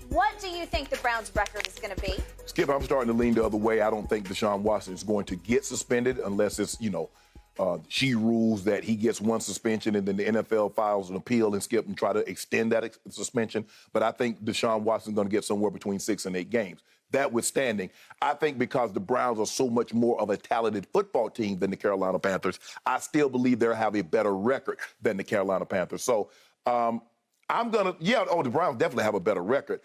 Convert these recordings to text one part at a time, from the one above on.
What do you think the Browns' record is going to be? Skip, I'm starting to lean the other way. I don't think Deshaun Watson is going to get suspended unless it's, she rules that he gets one suspension and then the NFL files an appeal and Skip and try to extend that suspension. But I think Deshaun Watson is going to get somewhere between 6 and 8 games. That withstanding, I think because the Browns are so much more of a talented football team than the Carolina Panthers, I still believe they'll have a better record than the Carolina Panthers. So the Browns definitely have a better record.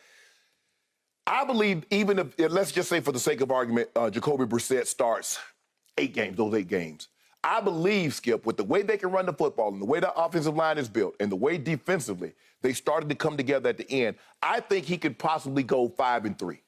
I believe even if, let's just say for the sake of argument, Jacoby Brissett starts 8 games, those 8 games. I believe, Skip, with the way they can run the football and the way the offensive line is built and the way defensively they started to come together at the end, I think he could possibly go 5-3.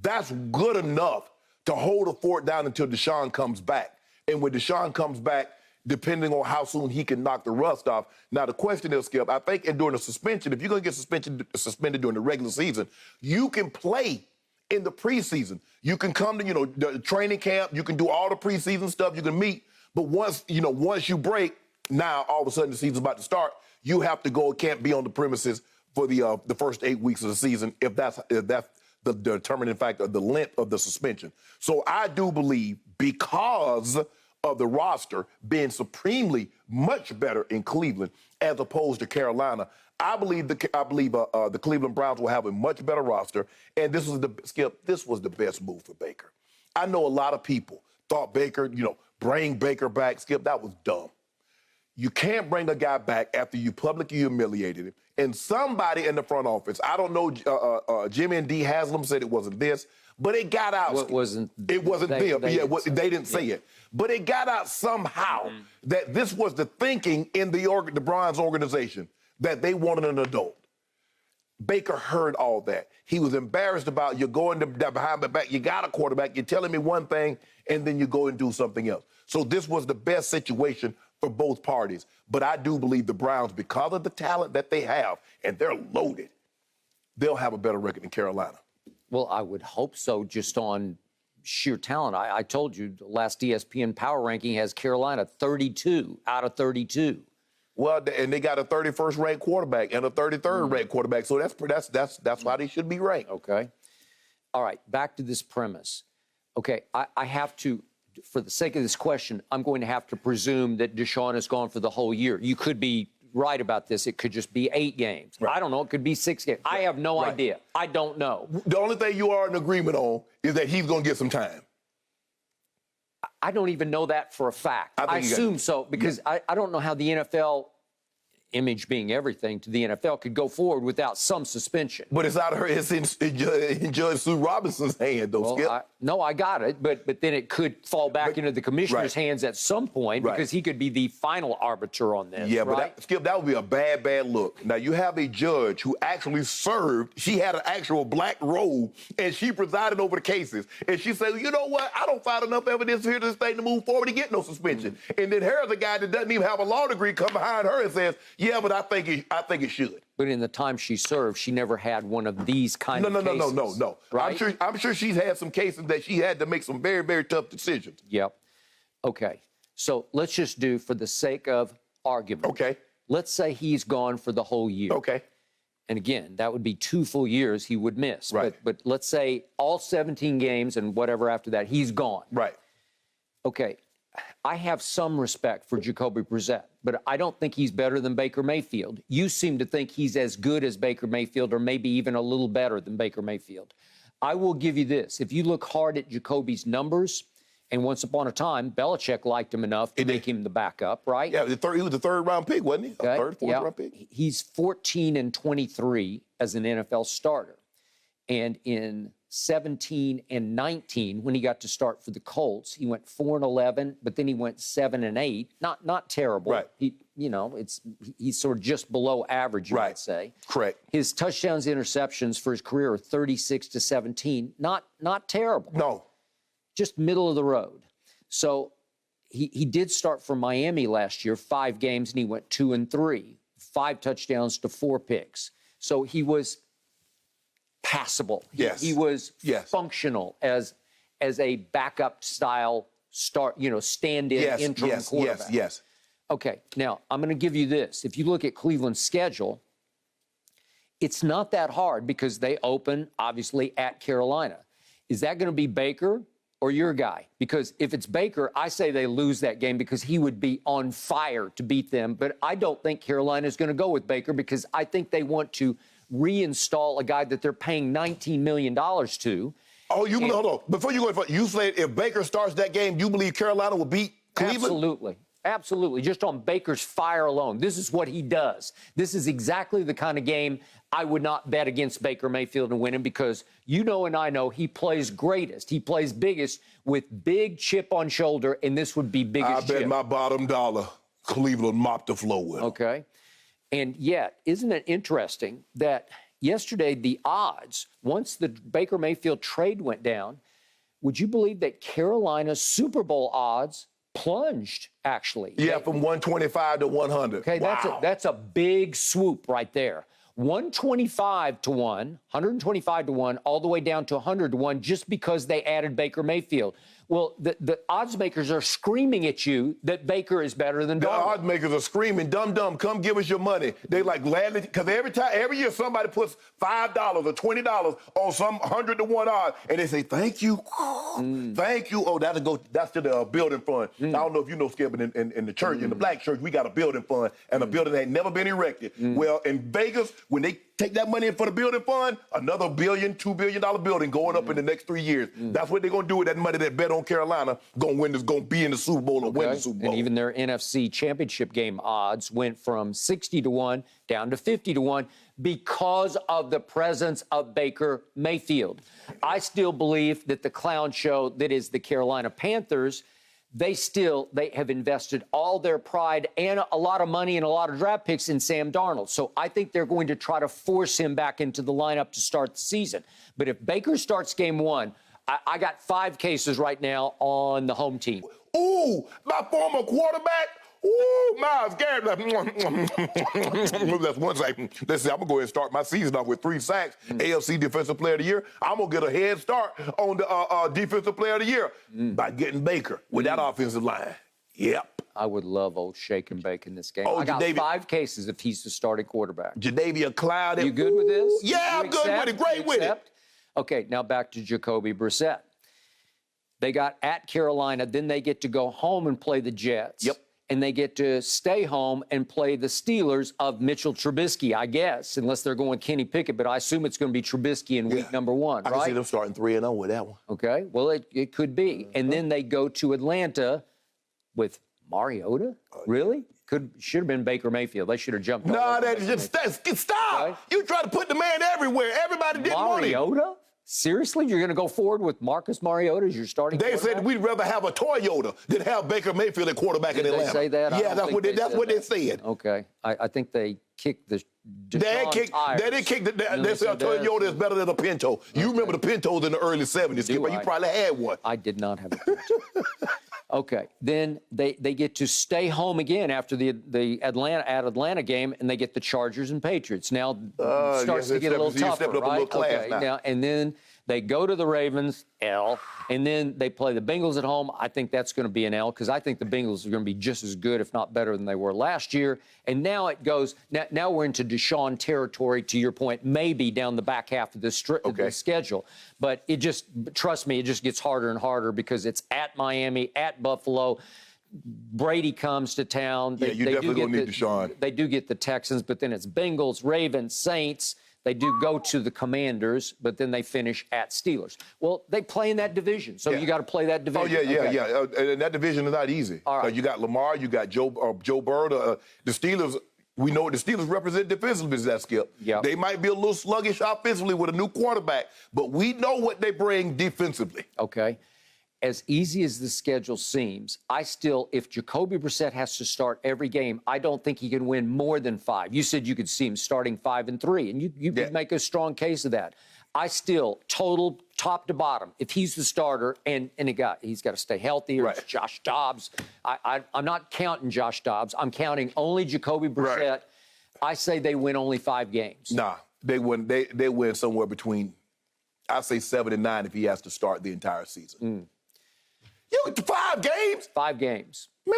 That's good enough to hold the fort down until Deshaun comes back. And when Deshaun comes back, depending on how soon he can knock the rust off. Now, the question is, Skip, I think during the suspension, if you're going to get suspended during the regular season, you can play in the preseason. You can come to, the training camp. You can do all the preseason stuff. You can meet. But once you break, now all of a sudden the season's about to start, you have to go, can't be on the premises for the first 8 weeks of the season if that's the determining factor of the length of the suspension. So I do believe because of the roster being supremely much better in Cleveland as opposed to Carolina, I believe the Cleveland Browns will have a much better roster. And this was the best move for Baker. I know a lot of people thought Baker, bring Baker back. Skip, that was dumb. You can't bring a guy back after you publicly humiliated him. And somebody in the front office, I don't know, Jimmy and D. Haslam said it wasn't this, but it got out. It wasn't them. They didn't say it. But it got out somehow that this was the thinking in the Browns organization, that they wanted an adult. Baker heard all that. He was embarrassed about you going behind the back. You got a quarterback. You're telling me one thing, and then you go and do something else. So this was the best situation for both parties. But I do believe the Browns, because of the talent that they have, and they're loaded, they'll have a better record than Carolina. Well, I would hope so, just on sheer talent. I told you the last ESPN Power Ranking has Carolina 32 out of 32. Well, and they got a 31st ranked quarterback and a 33rd ranked quarterback, so that's why they should be ranked. Okay. All right, back to this premise. Okay, I have to, for the sake of this question, I'm going to have to presume that Deshaun is gone for the whole year. You could be right about this. It could just be 8 games. Right. I don't know. It could be 6 games. Right. I have no idea. I don't know. The only thing you are in agreement on is that he's going to get some time. I don't even know that for a fact. I assume so, because I don't know how the NFL, image being everything to the NFL, could go forward without some suspension. But it's out of her. It's in Judge Sue Robinson's hand, though, Skip. I got it, but then it could fall back into the commissioner's hands at some point because he could be the final arbiter on this. Yeah, but Skip, that would be a bad look. Now, you have a judge who actually served. She had an actual black robe, and she presided over the cases. And she said, you know what? I don't find enough evidence here to this thing to move forward to get no suspension. And then here's a guy that doesn't even have a law degree come behind her and says, yeah, but I think it should. But in the time she served, she never had one of these kind of cases. No. Right? I'm sure she's had some cases that she had to make some very, very tough decisions. Yep. Okay. So let's just do, for the sake of argument. Okay. Let's say he's gone for the whole year. Okay. And again, that would be 2 full years he would miss. Right. But let's say all 17 games and whatever after that, he's gone. Right. Okay. I have some respect for Jacoby Brissett, but I don't think he's better than Baker Mayfield. You seem to think he's as good as Baker Mayfield or maybe even a little better than Baker Mayfield. I will give you this. If you look hard at Jacoby's numbers, and once upon a time, Belichick liked him enough to make him the backup, right? Yeah, he was the 3rd round pick, wasn't he? Okay. A 3rd, 4th round pick? He's 14-23 as an NFL starter. And in 17 and 19, when he got to start for the Colts, he went 4-11, but then he went 7-8. Not terrible. Right. He's sort of just below average, you might say. Correct. His touchdowns, interceptions for his career are 36-17. Not terrible. No. Just middle of the road. So he did start for Miami last year, 5 games, and he went 2-3, 5 touchdowns to 4 picks. So he was passable. Yes. He was functional as a backup style stand-in interim quarterback. Yes. Okay, now I'm going to give you this. If you look at Cleveland's schedule, It's not that hard because they open, obviously, at Carolina. Is that going to be Baker or your guy? Because if it's Baker, I say they lose that game because he would be on fire to beat them. But I don't think Carolina is going to go with Baker because I think they want to reinstall a guy that they're paying $19 million to. Oh, hold on. Before you go, you said if Baker starts that game, you believe Carolina will beat Cleveland? Absolutely. Absolutely. Just on Baker's fire alone. This is what he does. This is exactly the kind of game I would not bet against Baker Mayfield and win him because you know and I know he plays greatest. He plays biggest with big chip on shoulder, and this would be biggest chip. I bet my bottom dollar Cleveland mopped the floor with him. Okay. And yet, isn't it interesting that yesterday the odds, once the Baker Mayfield trade went down, would you believe that Carolina's Super Bowl odds plunged, actually? Yeah, from 125 to 100. Okay, wow. that's a big swoop right there. 125 to 1, 125 to 1, all the way down to 100 to 1 just because they added Baker Mayfield. Well, the odds makers are screaming at you that Baker is better than Darnold. The odds makers are screaming, dumb, come give us your money. They like gladly, because every year somebody puts $5 or $20 on some 100 to 1 odds, and they say, thank you, thank you. Oh, that's to the building fund. I don't know if you know, Skip, but in the church, in the black church, we got a building fund, and a building that ain't never been erected. Well, in Vegas, when they take that money in for the building fund, another $2 billion building going up in the next 3 years. That's what they're going to do with that money that bet on Carolina, going to be in the Super Bowl or win the Super Bowl. And even their NFC Championship game odds went from 60 to 1 down to 50 to 1 because of the presence of Baker Mayfield. I still believe that the clown show that is the Carolina Panthers, they have invested all their pride and a lot of money and a lot of draft picks in Sam Darnold. So I think they're going to try to force him back into the lineup to start the season. But if Baker starts game 1, I got 5 cases right now on the home team. Ooh, my former quarterback. Ooh, Miles Garrett. That's one second. Let's see, I'm going to go ahead and start my season off with 3 sacks, AFC Defensive Player of the Year. I'm going to get a head start on the Defensive Player of the Year by getting Baker with that offensive line. Yep. I would love old Shake and Bake in this game. Oh, I got 5 cases if he's the starting quarterback. Jadeveon Cloud. You good with this? Yeah, I'm good with it. Great with it. Okay, now back to Jacoby Brissett. They got at Carolina, then they get to go home and play the Jets. Yep. And they get to stay home and play the Steelers of Mitchell Trubisky, I guess, unless they're going Kenny Pickett. But I assume it's going to be Trubisky in week number 1, right? I can see them starting 3-0 with that one. Okay, well, it could be. And then they go to Atlanta with Mariota? Really? Should have been Baker Mayfield. They should have jumped on. No, stop. Right? You try to put the man everywhere. Everybody didn't want him. Mariota? Seriously? You're going to go forward with Marcus Mariota as your starting quarterback? They said we'd rather have a Toyota than have Baker Mayfield at quarterback in Atlanta. Did they say that? Yeah, that's what they said. Okay. I think they kicked the They didn't kick they said a Toyota is better than a Pinto. Okay. You remember the Pintos in the early 70s, Skipper. You probably had one. I did not have a Pinto. Okay. Then they get to stay home again after the Atlanta game, and they get the Chargers and Patriots. Now starts to get a little tougher, right? Okay. Now, and then they go to the Ravens, L, and then they play the Bengals at home. I think that's going to be an L because I think the Bengals are going to be just as good, if not better, than they were last year. And now it goes. Now we're into Deshaun territory. To your point, maybe down the back half of the schedule. But trust me, it just gets harder and harder because it's at Miami, at Buffalo. Brady comes to town. You definitely going to need Deshaun. They do get the Texans, but then it's Bengals, Ravens, Saints. They do go to the Commanders, but then they finish at Steelers. Well, they play in that division, so you got to play that division. Oh, yeah. And that division is not easy. All right. You got Lamar, you got Joe Burrow. The Steelers, we know what the Steelers represent defensively, is that, Skip. Yep. They might be a little sluggish offensively with a new quarterback, but we know what they bring defensively. Okay. As easy as the schedule seems, if Jacoby Brissett has to start every game, I don't think he can win more than 5. You said you could see him starting 5 and 3, and you could make a strong case of that. Total top to bottom, if he's the starter, and he's got to stay healthy, or it's Josh Dobbs. I'm not counting Josh Dobbs. I'm counting only Jacoby Brissett. Right. I say they win only 5 games. Nah, they win. They win somewhere between, I say 7 and 9 if he has to start the entire season. 5 games? 5 games. Man.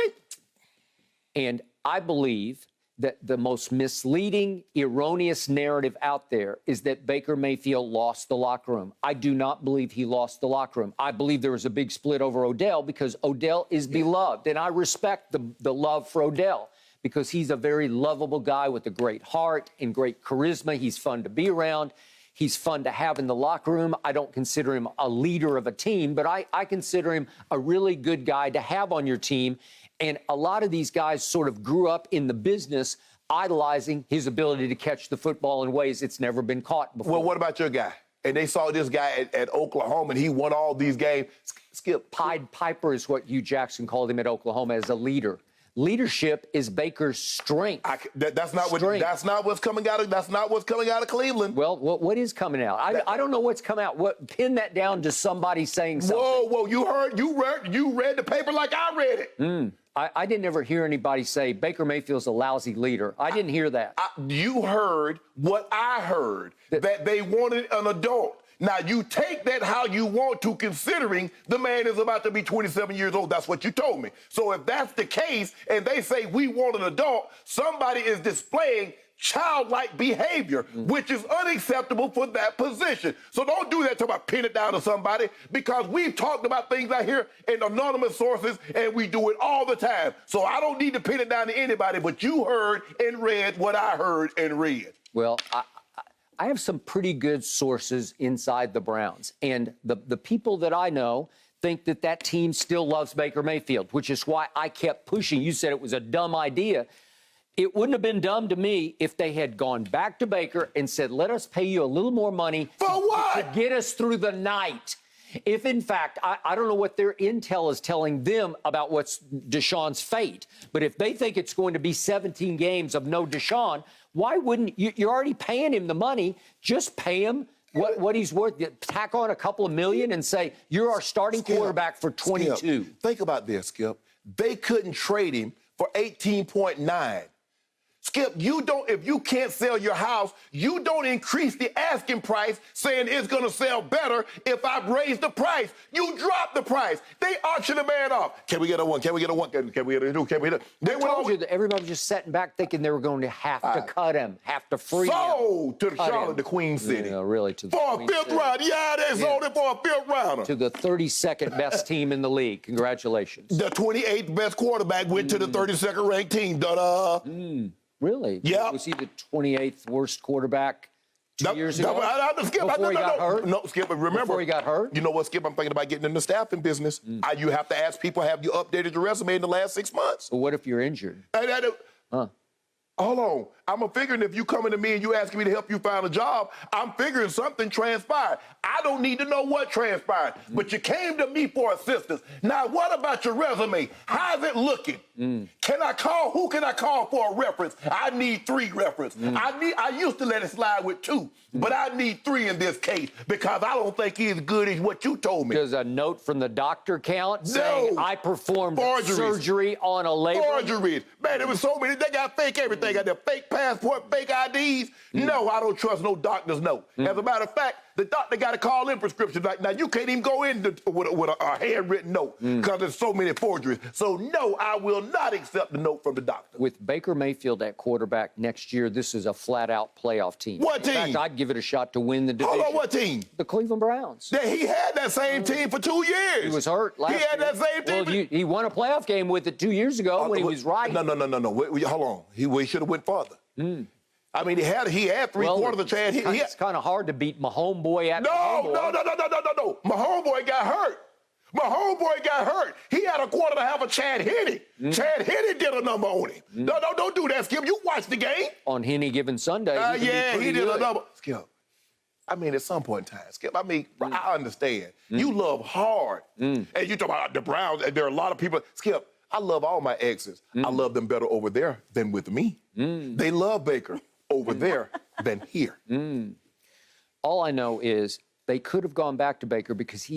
And I believe that the most misleading, erroneous narrative out there is that Baker Mayfield lost the locker room. I do not believe he lost the locker room. I believe there was a big split over Odell because Odell is beloved, and I respect the love for Odell because he's a very lovable guy with a great heart and great charisma. He's fun to be around. He's fun to have in the locker room. I don't consider him a leader of a team, but I consider him a really good guy to have on your team. And a lot of these guys sort of grew up in the business idolizing his ability to catch the football in ways it's never been caught before. Well, what about your guy? And they saw this guy at Oklahoma, and he won all these games. Skip. Pied Piper is what Hugh Jackson called him at Oklahoma as a leader. Leadership is Baker's strength. That's not what's coming out of Cleveland. Well, what is coming out? I don't know what's coming out. Pin that down to somebody saying something. Whoa! You read the paper like I read it. I didn't ever hear anybody say Baker Mayfield's a lousy leader. I didn't hear that. You heard what I heard, that they wanted an adult. Now, you take that how you want to, considering the man is about to be 27 years old. That's what you told me. So if that's the case, and they say we want an adult, somebody is displaying childlike behavior, which is unacceptable for that position. So don't do that to pin it down to somebody, because we've talked about things out here in anonymous sources, and we do it all the time. So I don't need to pin it down to anybody, but you heard and read what I heard and read. Well, I have some pretty good sources inside the Browns, and the people that I know think that team still loves Baker Mayfield, which is why I kept pushing. You said it was a dumb idea. It wouldn't have been dumb to me if they had gone back to Baker and said, let us pay you a little more money to get us through the night. If, in fact, I don't know what their intel is telling them about what's Deshaun's fate, but if they think it's going to be 17 games of no Deshaun, why wouldn't you're already paying him the money? Just pay him what he's worth. Tack on a couple of million and say, you're our starting quarterback for 22. Skip, think about this, Skip. They couldn't trade him for 18.9. Skip, if you can't sell your house, you don't increase the asking price saying it's going to sell better if I raise the price. You drop the price. They auction the man off. Can we get a one? Can we get a one? Can we get a two? Can we get a... They told you that everybody was just sitting back thinking they were going to have to cut him, have to free him. Sold to Charlotte, the Queen City. Yeah, really, to the for a fifth round. Yeah, they sold it for a fifth rounder. To the 32nd best team in the league. Congratulations. The 28th best quarterback went to the 32nd ranked team. Da-da. Really? Yeah. Was he the 28th worst quarterback 2 years ago? Skip, before he got hurt? No, Skip, remember. Before he got hurt? You know what, Skip? I'm thinking about getting in the staffing business. You have to ask people, have you updated your resume in the last 6 months? But what if you're injured? Hold on. I'm figuring if you coming to me and you asking me to help you find a job, I'm figuring something transpired. I don't need to know what transpired, but you came to me for assistance. Now, what about your resume? How's it looking? Who can I call for a reference? I need 3 references. I used to let it slide with 2, but I need 3 in this case because I don't think he's as good as what you told me. Does a note from the doctor count saying I performed surgery on a labor? Forgeries. Man, there was so many. They got fake everything. Got their fake passport, fake IDs. No, I don't trust no doctor's note. As a matter of fact, the doctor got to call in prescriptions. Like, now, you can't even go in with a handwritten note because there's so many forgeries. So, no, I will not accept the note from the doctor. With Baker Mayfield at quarterback next year, this is a flat-out playoff team. What team? In fact, I'd give it a shot to win the division. Hold on, what team? The Cleveland Browns. Yeah, he had that same team for 2 years. He was hurt last year. He had that same team. Well, he won a playoff game with it 2 years ago when he was right. No. Wait, hold on. He should have went farther. I mean, he had 3/4 of the chance. It's kind of hard to beat my homeboy at No. My homeboy got hurt. He had a quarter and a half of Chad Henne. Chad Henne did a number on him. No, don't do that, Skip. You watched the game. On Henny given Sunday. He did a number. Skip. I mean, at some point in time, Skip, I mean, I understand. You love hard. And you talk about the Browns, and there are a lot of people. Skip, I love all my exes. I love them better over there than with me. They love Baker over there than here. All I know is they could have gone back to Baker because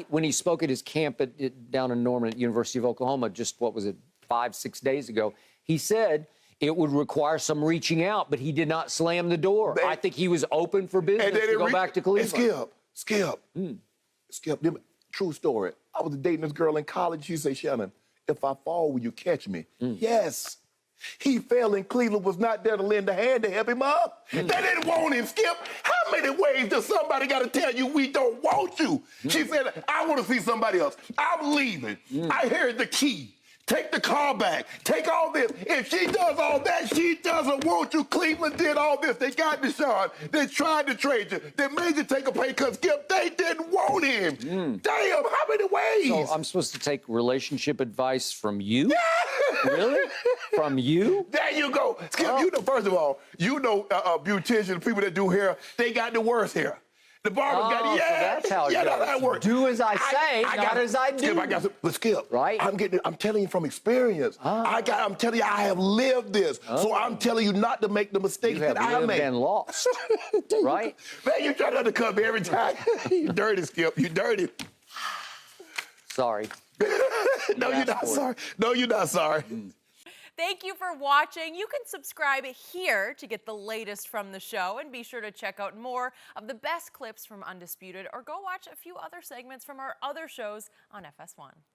when he spoke at his camp down in Norman at University of Oklahoma, just 5-6 days ago, he said it would require some reaching out, but he did not slam the door. I think he was open for business to go back to Cleveland. Skip, true story. I was dating this girl in college. She said, Shannon, if I fall, will you catch me? Yes. He fell and Cleveland was not there to lend a hand to help him up. They didn't want him, Skip. How many ways does somebody got to tell you we don't want you? She said, I want to see somebody else. I'm leaving. I heard the key. Take the car back. Take all this. If she does all that, she doesn't want you. Cleveland did all this. They got Deshaun. They tried to trade you. They made you take a pay cut, Skip. They didn't want him. Damn, how many ways? So I'm supposed to take relationship advice from you? Really? From you? There you go. Skip, you know, first of all, you know beauticians, people that do hair, they got the worst hair. The barber got it. Yeah, so that's how it that's goes. how it works. Do as I say, not as I do. Skip, I got some, but Skip, Right. I'm telling you from experience. I'm telling you, I have lived this. So I'm telling you not to make the mistakes You have that I lived made. and lost, right? Man, you try to undercut me every time. You dirty, Skip. You dirty. Sorry. No, you're not sorry. No, you're not sorry. Thank you for watching. You can subscribe here to get the latest from the show, and be sure to check out more of the best clips from Undisputed, or go watch a few other segments from our other shows on FS1.